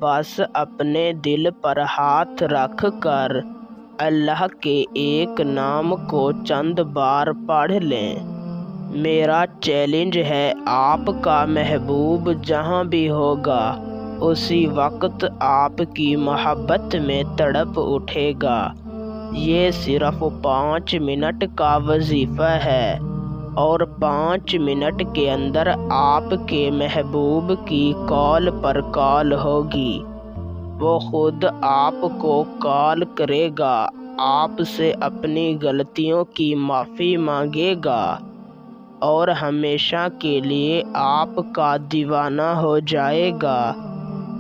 बस अपने दिल पर हाथ रख कर अल्लाह के एक नाम को चंद बार पढ़ लें। मेरा चैलेंज है, आपका महबूब जहाँ भी होगा उसी वक्त आपकी मोहब्बत में तड़प उठेगा। ये सिर्फ 5 मिनट का वजीफ़ा है और 5 मिनट के अंदर आपके महबूब की कॉल पर कॉल होगी। वो खुद आपको कॉल करेगा, आपसे अपनी गलतियों की माफ़ी मांगेगा और हमेशा के लिए आपका दीवाना हो जाएगा।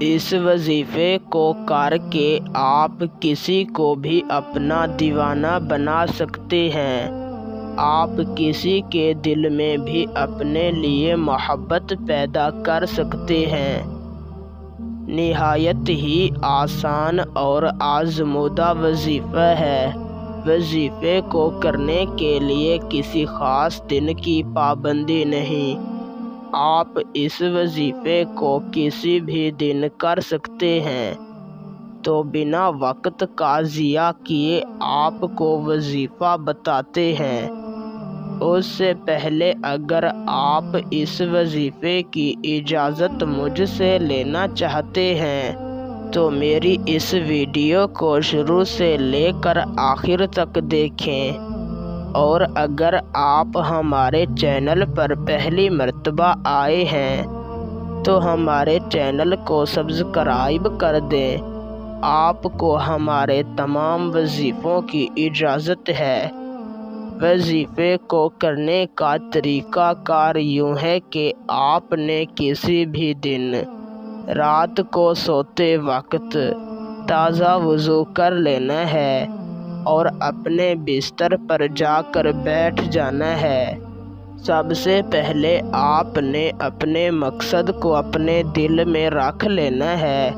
इस वजीफ़े को करके आप किसी को भी अपना दीवाना बना सकते हैं। आप किसी के दिल में भी अपने लिए मोहब्बत पैदा कर सकते हैं। निहायत ही आसान और आज़मूदा वजीफ़ा है। वजीफ़े को करने के लिए किसी ख़ास दिन की पाबंदी नहीं। आप इस वजीफ़े को किसी भी दिन कर सकते हैं। तो बिना वक्त का ज़िया किए आपको वजीफ़ा बताते हैं। उससे पहले अगर आप इस वजीफ़े की इजाज़त मुझसे लेना चाहते हैं तो मेरी इस वीडियो को शुरू से लेकर आखिर तक देखें। और अगर आप हमारे चैनल पर पहली मर्तबा आए हैं तो हमारे चैनल को सब्सक्राइब कर दें। आपको हमारे तमाम वजीफ़ों की इजाज़त है। वजीफ़े को करने का तरीका कार यूँ है कि आपने किसी भी दिन रात को सोते वक्त ताज़ा वज़ू कर लेना है और अपने बिस्तर पर जाकर बैठ जाना है। सबसे पहले आपने अपने मकसद को अपने दिल में रख लेना है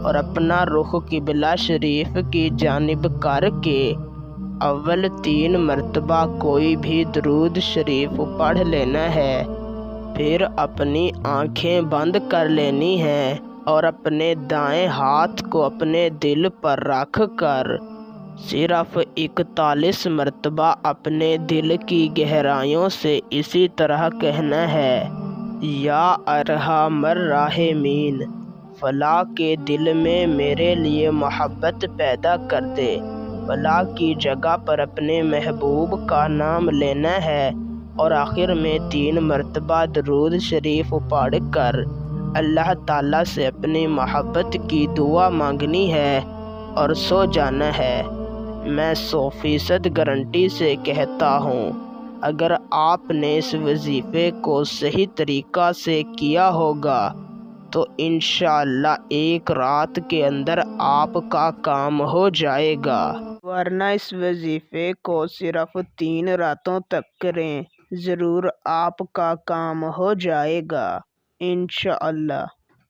और अपना रुख क़िबला शरीफ की जानिब करके अव्वल 3 मरतबा कोई भी दरूद शरीफ पढ़ लेना है। फिर अपनी आँखें बंद कर लेनी हैं और अपने दाएं हाथ को अपने दिल पर रख कर सिर्फ 41 मरतबा अपने दिल की गहराइयों से इसी तरह कहना है, या अरहमर राहिमीन, फला के दिल में मेरे लिए मोहब्बत पैदा कर दे। फला की जगह पर अपने महबूब का नाम लेना है और आखिर में 3 मरतबा दरूद शरीफ पढ़ कर अल्लाह ताला से अपनी मोहब्बत की दुआ मांगनी है और सो जाना है। मैं 100% गारंटी से कहता हूँ, अगर आपने इस वजीफ़े को सही तरीक़ा से किया होगा तो इंशाअल्लाह एक रात के अंदर आपका काम हो जाएगा। वरना इस वजीफ़े को सिर्फ 3 रातों तक करें, ज़रूर आपका काम हो जाएगा इंशाअल्लाह।